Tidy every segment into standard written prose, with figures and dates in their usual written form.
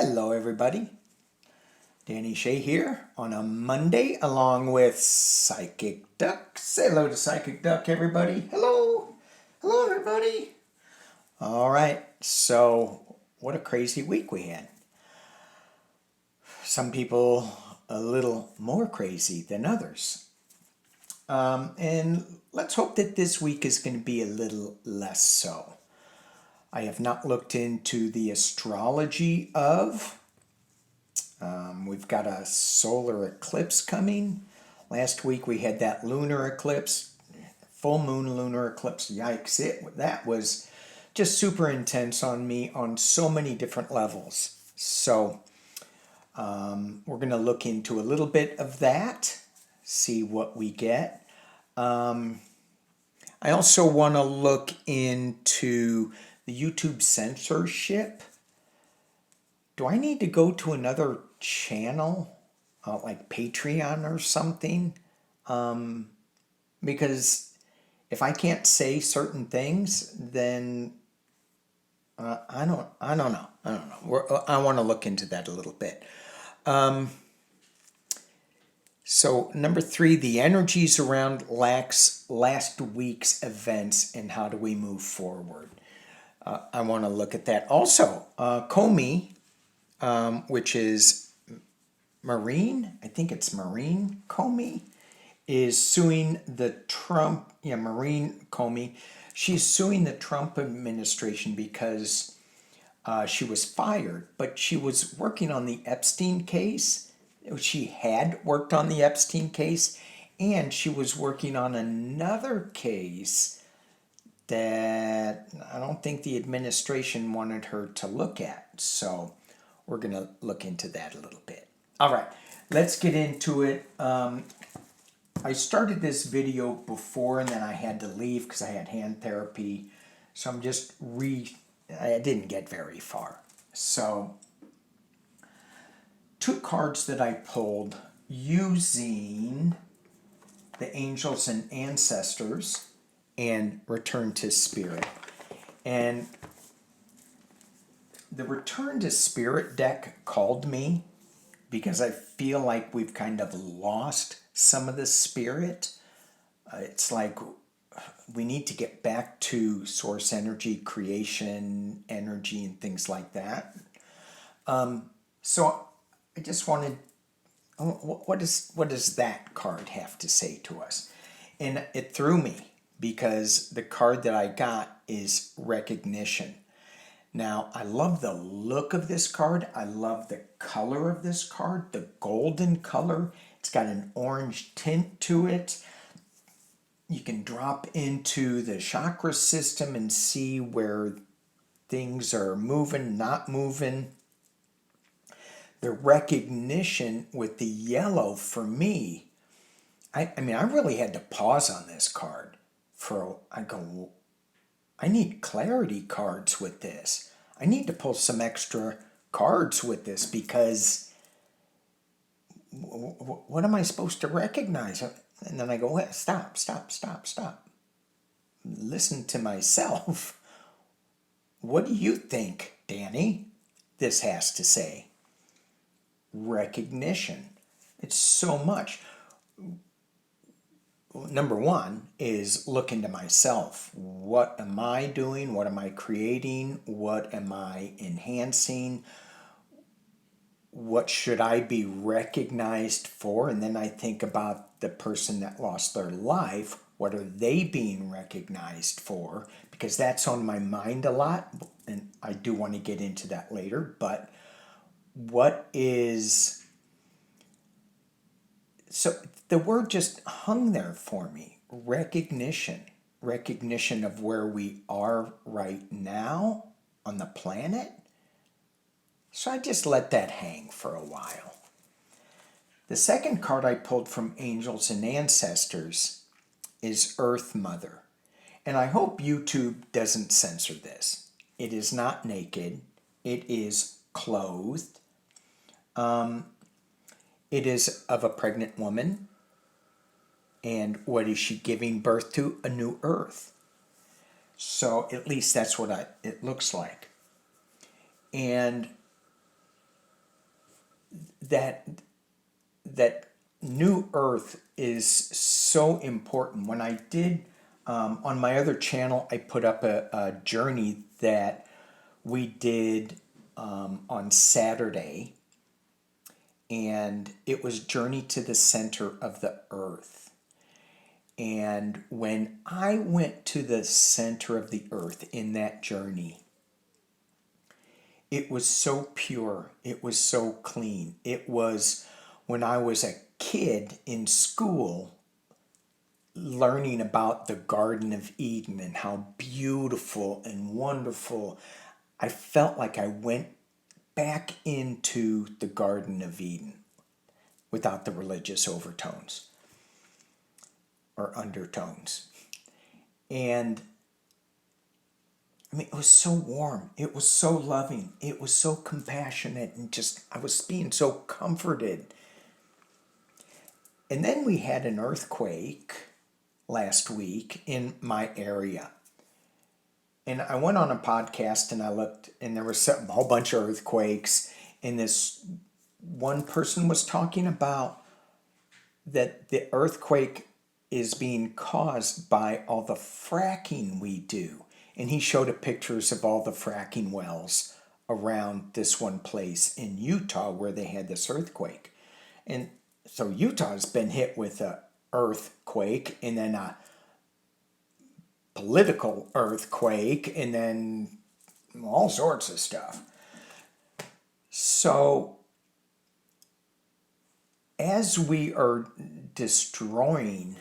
Hello everybody, Danny Shay here on a Monday along with Psychic Duck. Say hello to Psychic Duck, everybody. Hello. Hello everybody. All right, so what a crazy week we had. Some people a little more crazy than others. And let's hope that this week is going to be a little less so. I have not looked into the astrology of. We've got a solar eclipse coming. Last week we had that lunar eclipse, full moon lunar eclipse. Yikes, that was just super intense on me on so many different levels. So we're going to look into a little bit of that, see what we get. I also want to look into the YouTube censorship. Do I need to go to another channel, like Patreon or something? Because if I can't say certain things, then I don't know. I want to look into that a little bit. So number 3, the energies around last week's events and how do we move forward. I want to look at that. Also, Comey, which is Maurene, I think it's Maurene Comey, is suing the Trump, Maurene Comey, she's suing the Trump administration because she was fired, but she was working on the Epstein case. She had worked on the Epstein case, and she was working on another case that I don't think the administration wanted her to look at. So we're going to look into that a little bit. All right, let's get into it. I started this video before and then I had to leave because I had hand therapy. So I'm just I didn't get very far. So 2 cards that I pulled using the angels and ancestors and return to spirit. And the return to spirit deck called me because I feel like we've kind of lost some of the spirit. It's like we need to get back to source energy, creation energy, and things like that. So I just wanted, what does that card have to say to us? And it threw me because the card that I got is recognition. Now, I love the look of this card. I love the color of this card, the golden color. It's got an orange tint to it. You can drop into the chakra system and see where things are moving, not moving. The recognition with the yellow, for me, I mean, I really had to pause on this card. I need clarity cards with this. I need to pull some extra cards with this because what am I supposed to recognize? And then I go, stop. Listen to myself. What do you think, Danny, this has to say? Recognition. It's so much. Number 1 is look into myself. What am I doing? What am I creating? What am I enhancing? What should I be recognized for? And then I think about the person that lost their life. What are they being recognized for? Because that's on my mind a lot, and I do want to get into that later. But what is... So the word just hung there for me. Recognition. Recognition of where we are right now on the planet. So I just let that hang for a while. The second card I pulled from Angels and Ancestors is Earth Mother. And I hope YouTube doesn't censor this. It is not naked. It is clothed. It is of a pregnant woman. And what is she giving birth to? A new earth. So at least that's what it looks like. And that that new earth is so important. When I did on my other channel, I put up a journey that we did on Saturday, and it was Journey to the Center of the Earth. And when I went to the center of the earth in that journey, it was so pure. It was so clean. It was when I was a kid in school learning about the Garden of Eden and how beautiful and wonderful. I felt like I went back into the Garden of Eden without the religious overtones or undertones. And I mean, it was so warm. It was so loving. It was so compassionate, and just, I was being so comforted. And then we had an earthquake last week in my area. And I went on a podcast and I looked, and there was a whole bunch of earthquakes. And this one person was talking about that the earthquake is being caused by all the fracking we do. And he showed pictures of all the fracking wells around this one place in Utah where they had this earthquake. And so Utah's been hit with an earthquake, and then a political earthquake, and then all sorts of stuff. So as we are destroying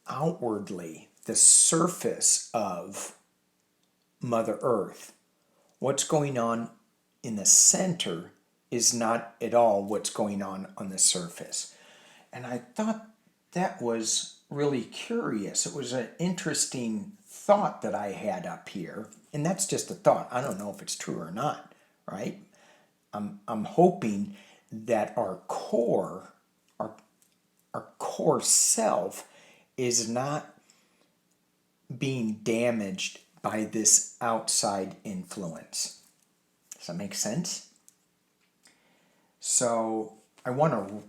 outwardly the surface of Mother Earth, what's going on in the center is not at all what's going on the surface. And I thought that was really curious. It was an interesting thought that I had up here. And that's just a thought. I don't know if it's true or not, right? I'm hoping that our core self is not being damaged by this outside influence. Does that make sense? So I want to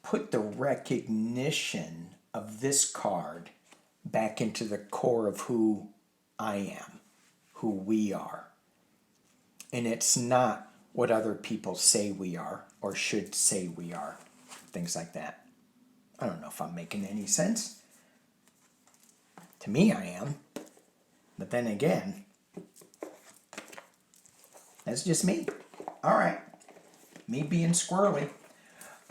put the recognition of this card back into the core of who I am, who we are. And it's not what other people say we are or should say we are. Things like that. I don't know if I'm making any sense. To me, I am. But then again, that's just me. All right. Me being squirrely.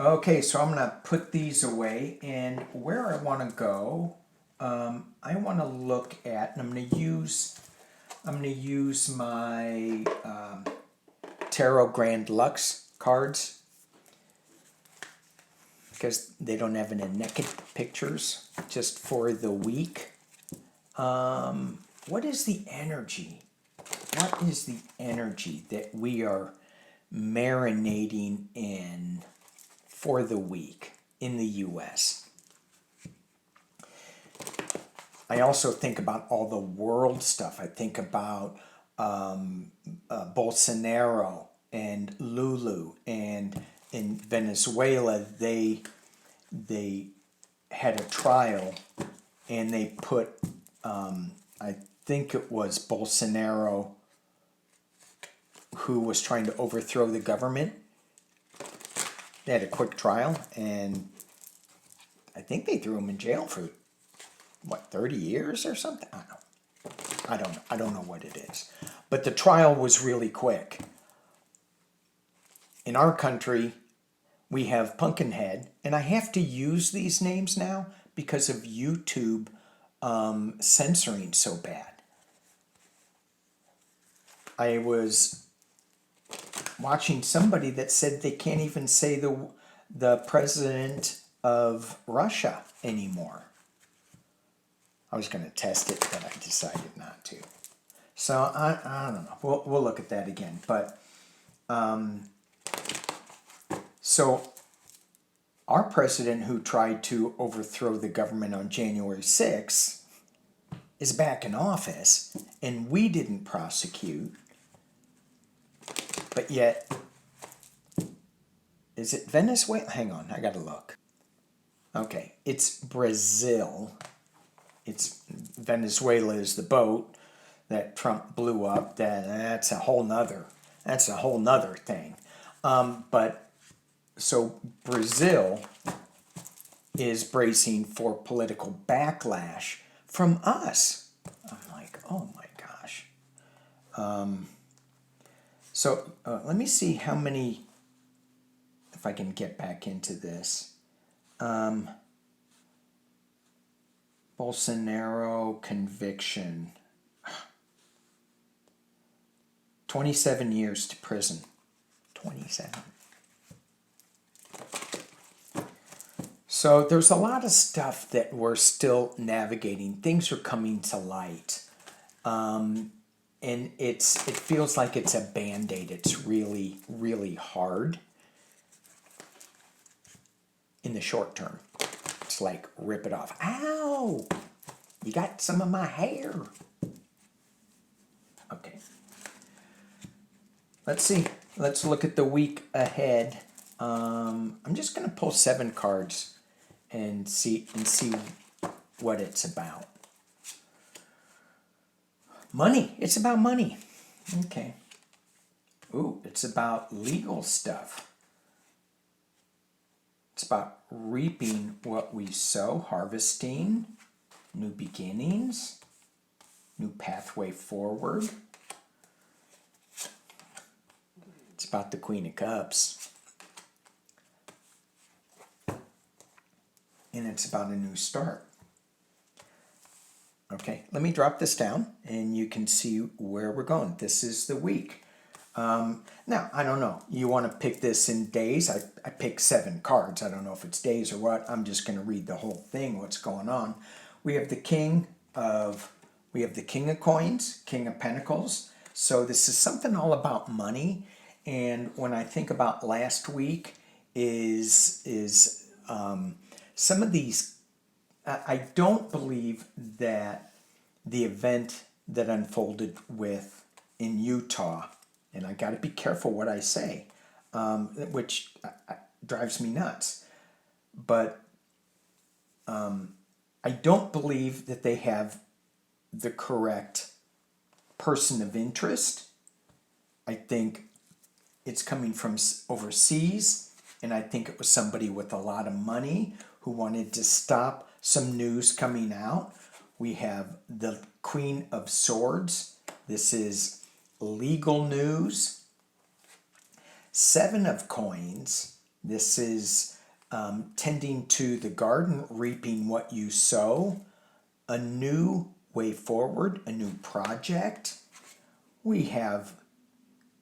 Okay, so I'm going to put these away. And where I want to go, I want to look at, and I'm going to use my Tarot Grand Lux cards, because they don't have any naked pictures, just for the week. What is the energy? What is the energy that we are marinating in for the week in the U.S.? I also think about all the world stuff. I think about Bolsonaro and Lulu, and in Venezuela they had a trial, and they put I think it was Bolsonaro who was trying to overthrow the government. They had a quick trial, and I think they threw him in jail for 30 years or something? I don't know what it is. But the trial was really quick. In our country, we have Pumpkinhead, and I have to use these names now because of YouTube censoring so bad. I was watching somebody that said they can't even say the president of Russia anymore. I was going to test it, but I decided not to. So I don't know. We'll look at that again. But so our president, who tried to overthrow the government on January 6th, is back in office, and we didn't prosecute. But yet is it Venezuela? Hang on, I gotta look. Okay, it's Brazil. It's Venezuela is the boat that Trump blew up. That's a whole nother thing. But so Brazil is bracing for political backlash from us. I'm like, oh my gosh. So let me see how many, if I can get back into this. Bolsonaro conviction. 27 years to prison. 27. So there's a lot of stuff that we're still navigating. Things are coming to light. And it feels like it's a Band-Aid. It's really, really hard in the short term. It's like, rip it off. Ow! You got some of my hair. Okay. Let's see. Let's look at the week ahead. I'm just going to pull 7 cards and see what it's about. Money. It's about money. Okay. Ooh, it's about legal stuff. It's about reaping what we sow, harvesting, new beginnings, new pathway forward. It's about the Queen of Cups. And it's about a new start. Okay, let me drop this down and you can see where we're going. This is the week. Now, I don't know. You want to pick this in days? I picked 7 cards. I don't know if it's days or what. I'm just going to read the whole thing, what's going on. We have the King of Coins, King of Pentacles. So this is something all about money. And when I think about last week is some of these, I don't believe that the event that unfolded in Utah, and I got to be careful what I say, which drives me nuts, but I don't believe that they have the correct person of interest. I think it's coming from overseas, and I think it was somebody with a lot of money who wanted to stop some news coming out. We have the Queen of Swords. This is legal news. 7 of Coins. This is tending to the garden, reaping what you sow. A new way forward, a new project. We have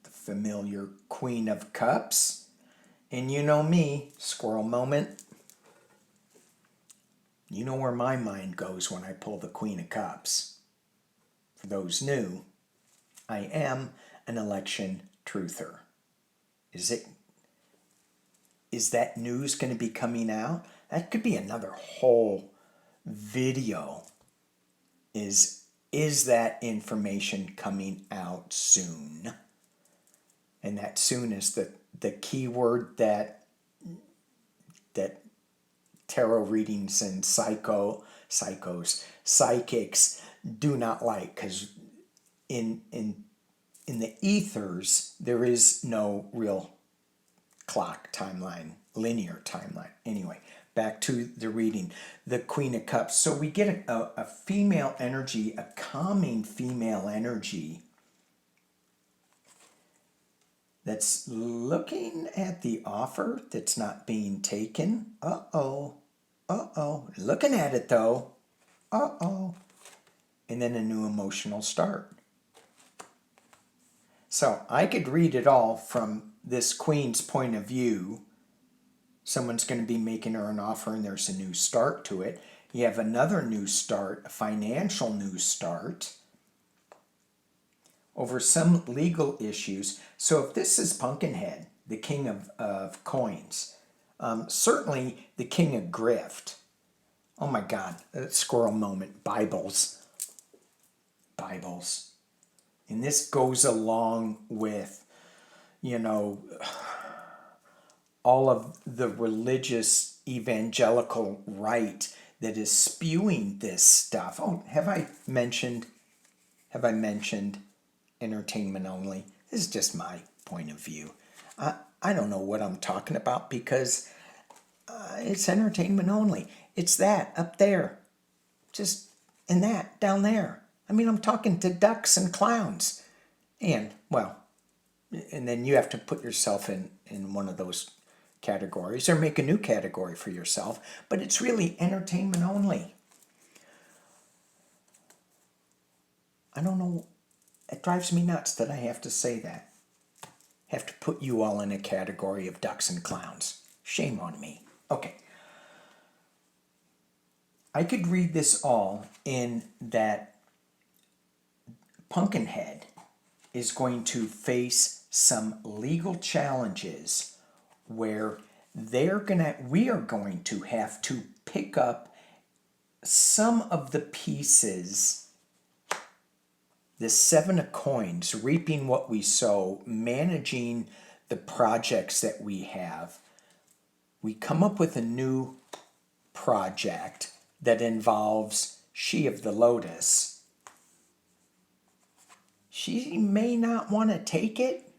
the familiar Queen of Cups. And you know me, squirrel moment. You know where my mind goes when I pull the Queen of Cups. For those new, I am an election truther. Is that news going to be coming out? That could be another whole video. Is that information coming out soon? And that soon is the key word that tarot readings and psychics do not like, because in the ethers there is no real clock timeline, linear timeline. Anyway, back to the reading. The Queen of Cups. So we get a female energy, a calming female energy that's looking at the offer that's not being taken. Looking at it though. And then a new emotional start. So I could read it all from this queen's point of view. Someone's going to be making her an offer and there's a new start to it. You have another new start, a financial new start, over some legal issues. So if this is Pumpkinhead, the King of Coins, certainly the King of Grift. Oh my God, squirrel moment, Bibles. And this goes along with, all of the religious evangelical right that is spewing this stuff. Oh, have I mentioned entertainment only? This is just my point of view. I don't know what I'm talking about because it's entertainment only. It's that up there, just and that down there. I mean, I'm talking to ducks and clowns. And, well, and then you have to put yourself in one of those categories or make a new category for yourself. But it's really entertainment only. I don't know. It drives me nuts that I have to say that. Have to put you all in a category of ducks and clowns. Shame on me. Okay. I could read this all in that Pumpkinhead is going to face some legal challenges where we are going to have to pick up some of the pieces, the 7 of coins, reaping what we sow, managing the projects that we have. We come up with a new project that involves She of the Lotus. She may not want to take it,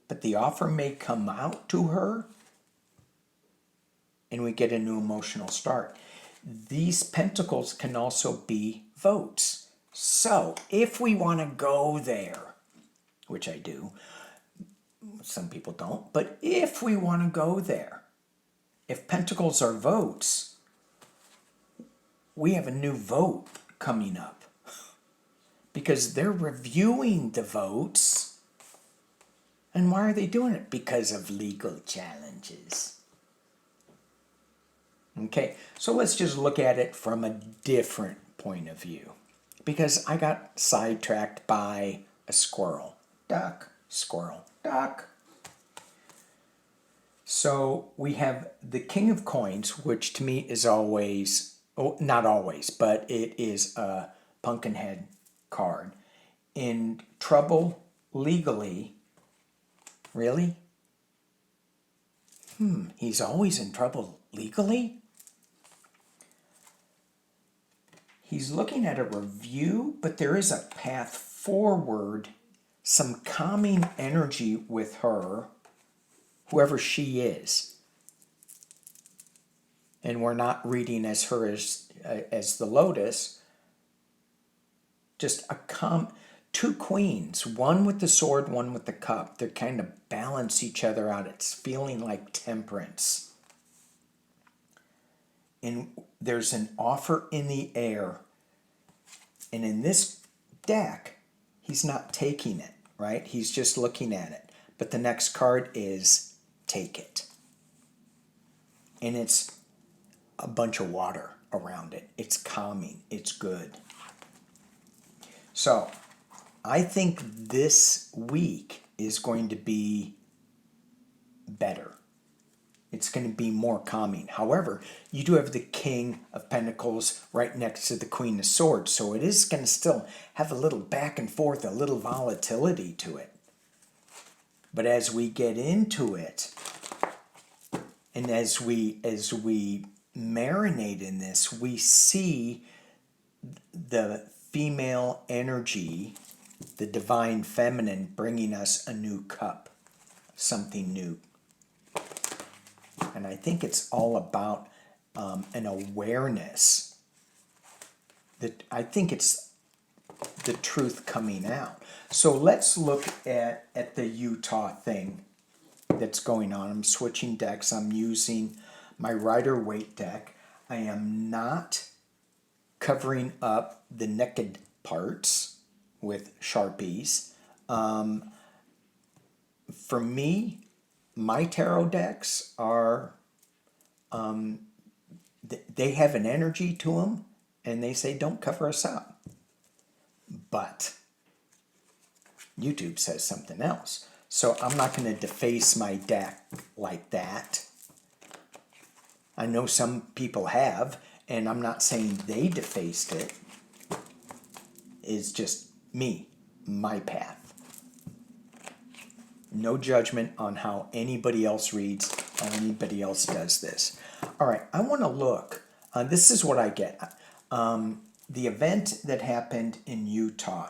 but the offer may come out to her, and we get a new emotional start. These pentacles can also be votes. So, if we want to go there, which I do, some people don't, but if we want to go there, if pentacles are votes, we have a new vote coming up. Because they're reviewing the votes. And why are they doing it? Because of legal challenges. Okay, so let's just look at it from a different point of view. Because I got sidetracked by a squirrel. Duck, squirrel, duck. So we have the King of Coins, which to me is always, not always, but it is a Pumpkinhead card. In trouble legally. Really? He's always in trouble legally? He's looking at a review, but there is a path forward, some calming energy with her, whoever she is. And we're not reading as her as the Lotus. Just two queens, one with the sword, one with the cup. They kind of balance each other out. It's feeling like temperance. And there's an offer in the air. And in this deck, he's not taking it, right? He's just looking at it. But the next card is take it. And it's a bunch of water around it. It's calming. It's good. So, I think this week is going to be better. It's going to be more calming. However, you do have the King of Pentacles right next to the Queen of Swords, so it is going to still have a little back and forth, a little volatility to it. But as we get into it, and as we marinate in this, we see the female energy, the divine feminine, bringing us a new cup, something new. And I think it's all about an awareness. That I think it's the truth coming out. So let's look at the Utah thing that's going on. I'm switching decks. I'm using my Rider-Waite deck. I am not covering up the naked parts with Sharpies. For me, my tarot decks are, they have an energy to them, and they say, don't cover us up. But YouTube says something else. So I'm not going to deface my deck like that. I know some people have, and I'm not saying they defaced it. It's just me, my path. No judgment on how anybody else reads. anybody else does this. All right, I want to look. This is what I get. The event that happened in Utah,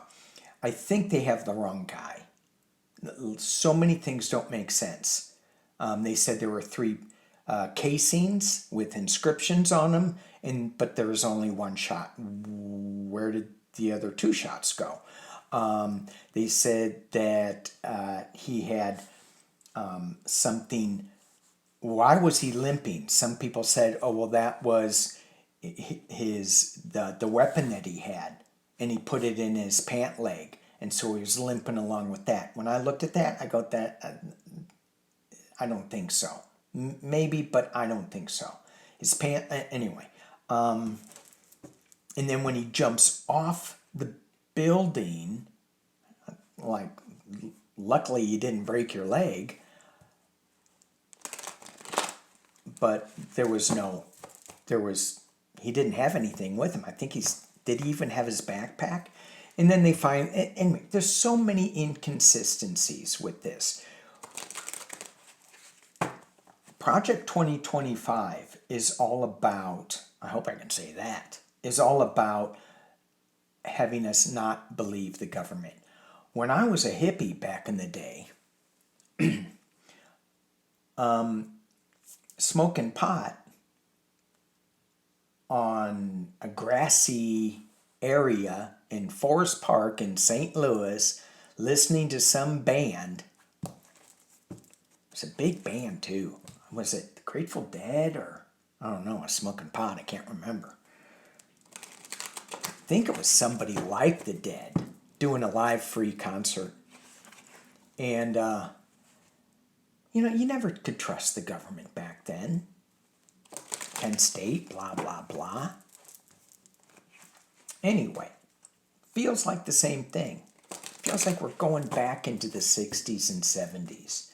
I think they have the wrong guy. So many things don't make sense. They said there were 3 casings with inscriptions on them, but there was only 1 shot. Where did the other 2 shots go? They said that he had something. Why was he limping? Some people said, oh, well, that was the weapon that he had, and he put it in his pant leg, and so he was limping along with that. When I looked at that, I got that. I don't think so. Maybe, but I don't think so. His pant, anyway. And then when he jumps off the building, like, luckily you didn't break your leg, but he didn't have anything with him. I think did he even have his backpack? And then they find, anyway, there's so many inconsistencies with this. Project 2025 is all about, I hope I can say that, is all about having us not believe the government. When I was a hippie back in the day, smoking pot on a grassy area in Forest Park in St. Louis, listening to some band. It was a big band too. Was it the Grateful Dead or, I don't know, a smoking pot, I can't remember. I think it was somebody like the Dead doing a live free concert. And, you never could trust the government back then. Penn State, blah, blah, blah. Anyway, feels like the same thing. Feels like we're going back into the 60s and 70s.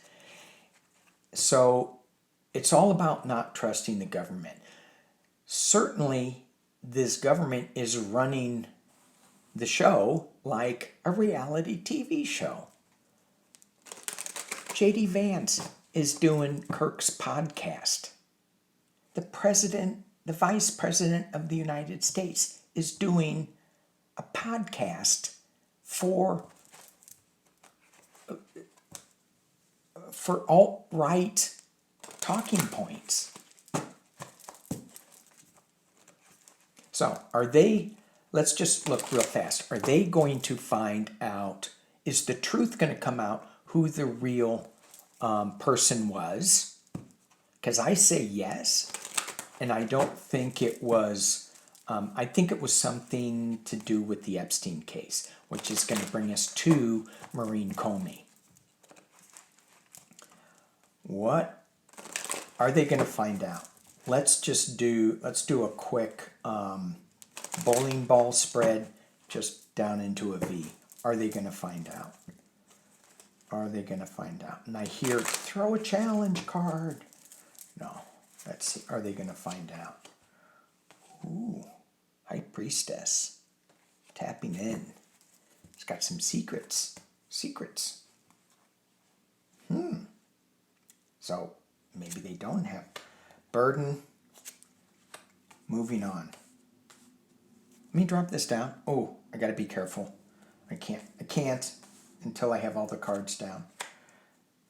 So it's all about not trusting the government. Certainly, this government is running the show like a reality TV show. J.D. Vance is doing Kirk's podcast. The vice president of the United States is doing a podcast for alt-right talking points. So let's just look real fast. Are they going to find out, is the truth going to come out who the real person was? Because I say yes, and I don't think it was, I think it was something to do with the Epstein case, which is going to bring us to Maurene Comey. What are they going to find out? Let's do a quick bowling ball spread just down into a V. Are they going to find out? Are they going to find out? And I hear, throw a challenge card. No. Let's see. Are they going to find out? Ooh. High Priestess. Tapping in. It's got some secrets. So maybe they don't have burden. Moving on. Let me drop this down. Oh, I got to be careful. I can't until I have all the cards down.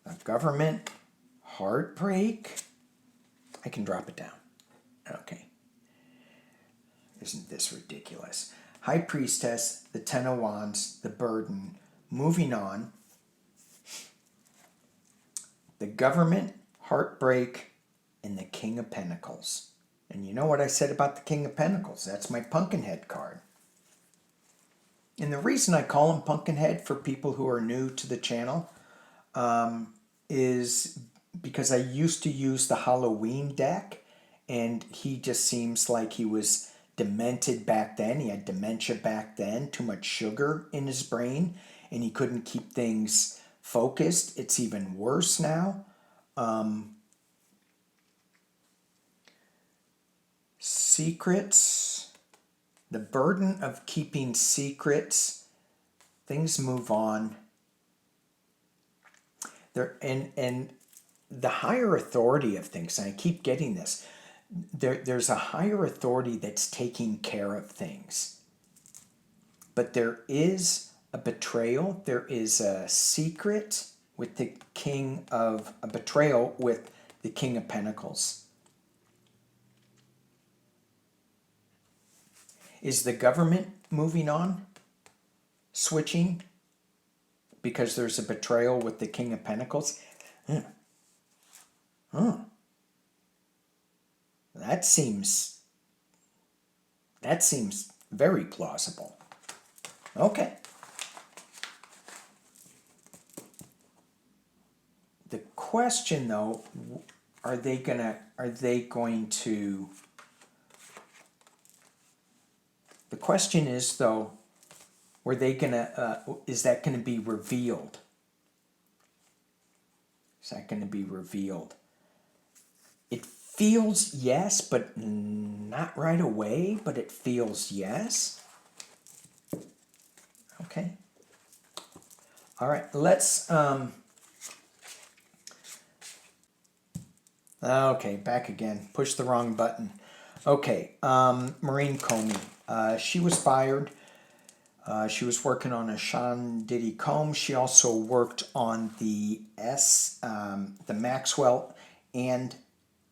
The government, heartbreak. I can drop it down. Okay. Isn't this ridiculous? High Priestess, the Ten of Wands, the burden. Moving on. The government, heartbreak, and the King of Pentacles. And you know what I said about the King of Pentacles? That's my Pumpkinhead card. And the reason I call him Pumpkinhead for people who are new to the channel is because I used to use the Halloween deck, and he just seems like he was demented back then. He had dementia back then, too much sugar in his brain, and he couldn't keep things focused. It's even worse now. Secrets, the burden of keeping secrets, things move on. And the higher authority of things, and I keep getting this, there's a higher authority that's taking care of things. But there is a betrayal. There is a secret with the a betrayal with the King of Pentacles. Is the government moving on? Switching? Because there's a betrayal with the King of Pentacles? That seems very plausible. Okay. The question though, are they going to the question is though, is that gonna be revealed? Is that gonna be revealed? It feels yes, but not right away, but it feels yes. Okay. All right, let's, okay, back again. Push the wrong button. Okay, Maurene Comey. She was fired. She was working on a Sean Diddy Comey. She also worked on the Maxwell and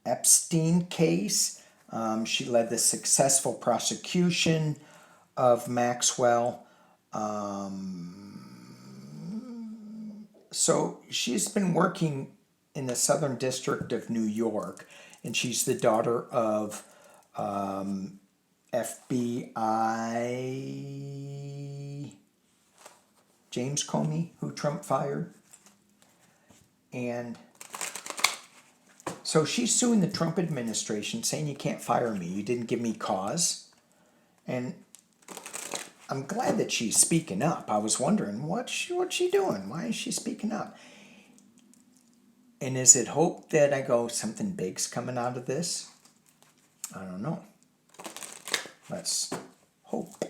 Epstein case. She led the successful prosecution of Maxwell. So she's been working in the Southern District of New York, and she's the daughter of FBI James Comey, who Trump fired. And so she's suing the Trump administration, saying you can't fire me. You didn't give me cause. And I'm glad that she's speaking up. I was wondering, what's she doing? Why is she speaking up? And is it hope that I go, something big's coming out of this? I don't know. Let's hope.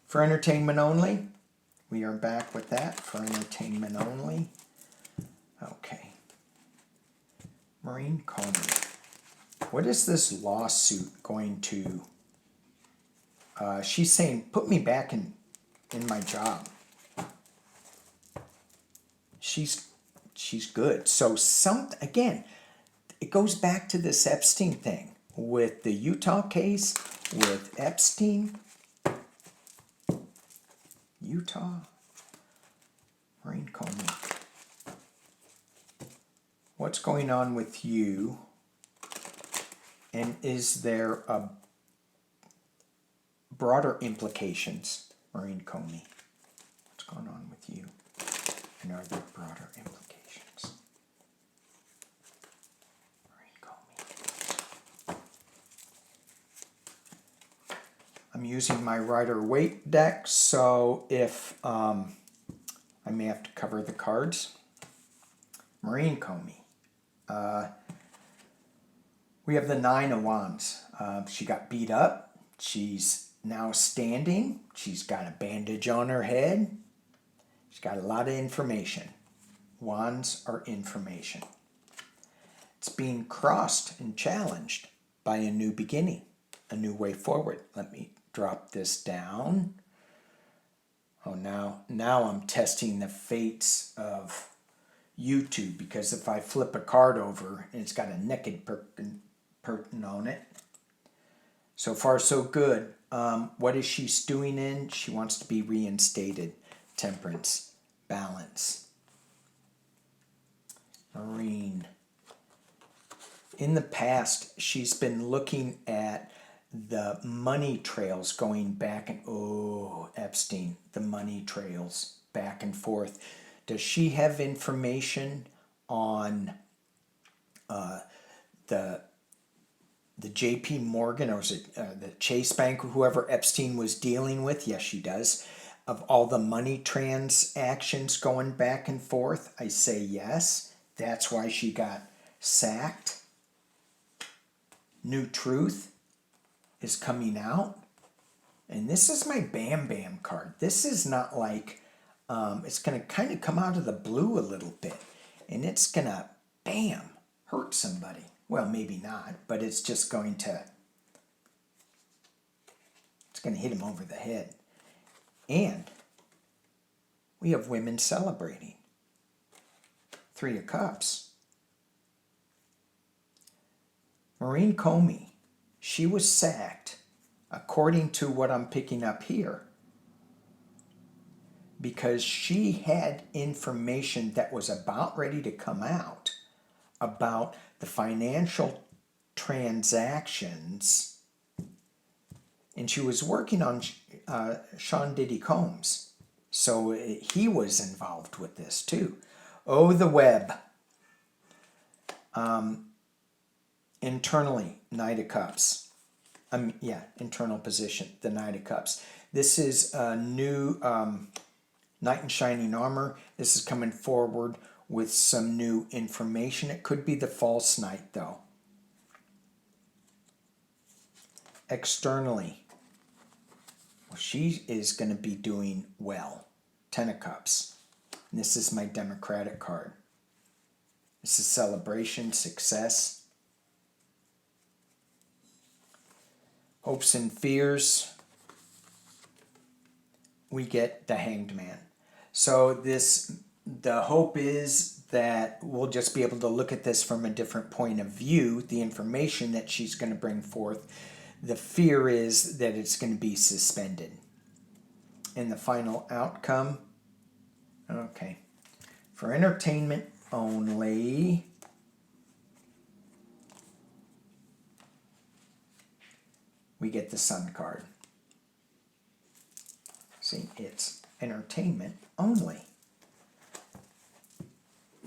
For entertainment only, we are back with that. For entertainment only. Okay. Maurene Comey. What is this lawsuit going to... she's saying, put me back in my job. She's good. So again, it goes back to this Epstein thing with the Utah case, with Epstein. Utah. Maurene Comey. What's going on with you? And is there a broader implications, Maurene Comey? What's going on with you? And are there broader implications? Maurene Comey. I'm using my Rider-Waite deck, so if I may have to cover the cards. Maurene Comey. We have the Nine of Wands. She got beat up. She's now standing. She's got a bandage on her head. She's got a lot of information. Wands are information. It's being crossed and challenged by a new beginning, a new way forward. Let me drop this down. Oh, now I'm testing the fates of YouTube, because if I flip a card over and it's got a naked person on it. So far, so good. What is she stewing in? She wants to be reinstated. Temperance. Balance. Maurene. In the past, she's been looking at the money trails going back and... Oh, Epstein. The money trails back and forth. Does she have information on the JP Morgan, or was it the Chase Bank, or whoever Epstein was dealing with? Yes, she does. Of all the money transactions going back and forth, I say yes. That's why she got sacked. New truth is coming out. And this is my Bam Bam card. This is not like... it's going to kind of come out of the blue a little bit. and it's gonna, bam, hurt somebody. Well, maybe not, but it's just going to, it's going to hit him over the head. And we have women celebrating. 3 of Cups. Maurene Comey, she was sacked, according to what I'm picking up here, because she had information that was about ready to come out about the financial transactions, and she was working on Sean Diddy Combs, so he was involved with this too. Oh, the web. Internally, Knight of Cups. Internal position, the Knight of Cups. This is a new Knight in Shining Armor. This is coming forward with some new information. It could be the false knight, though. Externally, well, she is going to be doing well. 10 of Cups. And this is my Democratic card. This is celebration, success. Hopes and fears. We get the Hanged Man. So the hope is that we'll just be able to look at this from a different point of view, the information that she's going to bring forth. The fear is that it's going to be suspended. And the final outcome, okay, for entertainment only, we get the Sun card. See, it's entertainment only.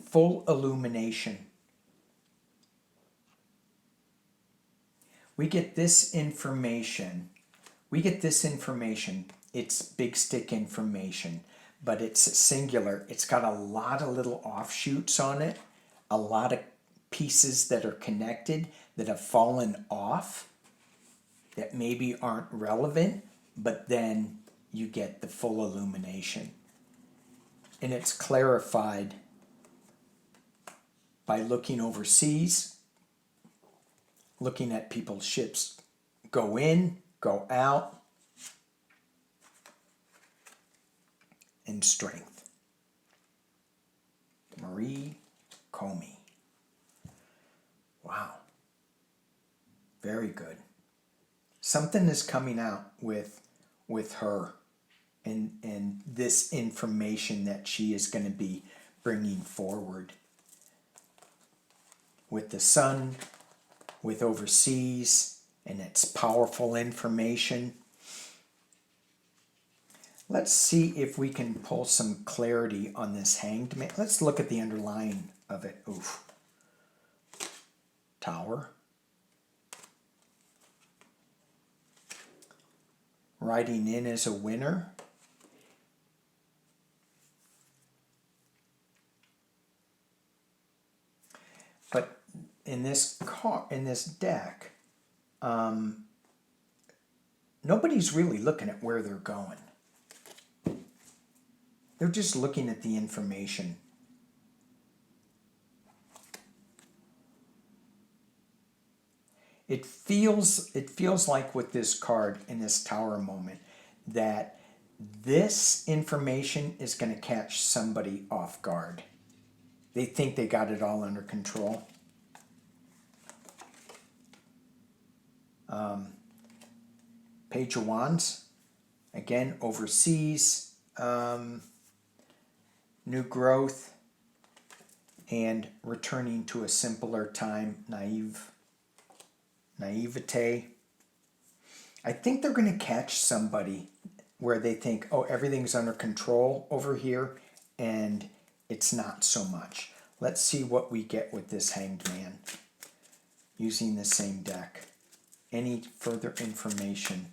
Full illumination. We get this information. It's big stick information, but it's singular. It's got a lot of little offshoots on it, a lot of pieces that are connected that have fallen off that maybe aren't relevant, but then you get the full illumination. And it's clarified by looking overseas, looking at people's ships go in, go out, and strength. Maurene Comey. Wow. Very good. Something is coming out with her and this information that she is going to be bringing forward. With the Sun, with overseas, and it's powerful information. Let's see if we can pull some clarity on this Hanged Man. Let's look at the underlying of it. Oof. Tower. Riding in as a winner. But in this deck, nobody's really looking at where they're going. They're just looking at the information. It feels like with this card in this Tower moment that this information is going to catch somebody off guard. They think they got it all under control. Page of Wands, again, overseas, new growth, and returning to a simpler time, naivete. I think they're going to catch somebody where they think, oh, everything's under control over here, and it's not so much. Let's see what we get with this Hanged Man using the same deck. Any further information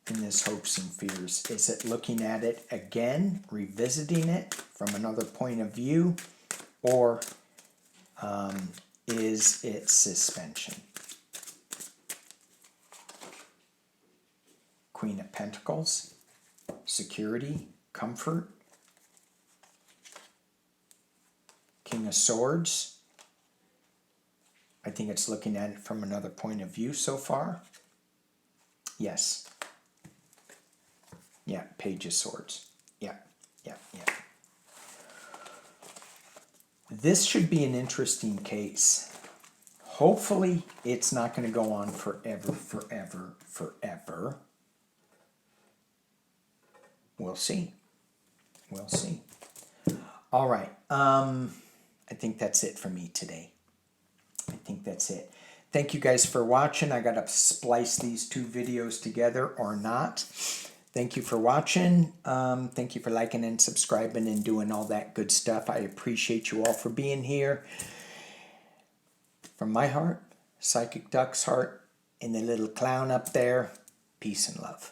in this Hopes and Fears? Is it looking at it again, revisiting it from another point of view, or is it suspension? Queen of Pentacles, security, comfort. King King of Swords. I think it's looking at it from another point of view so far. Yes. Yeah, Page of Swords. Yeah. This should be an interesting case. Hopefully, it's not going to go on forever. We'll see. All right. I think that's it for me today. I think that's it. Thank you guys for watching. I got to splice these two videos together or not. Thank you for watching. Thank you for liking and subscribing and doing all that good stuff. I appreciate you all for being here. From my heart, Psychic Duck's heart, and the little clown up there, peace and love.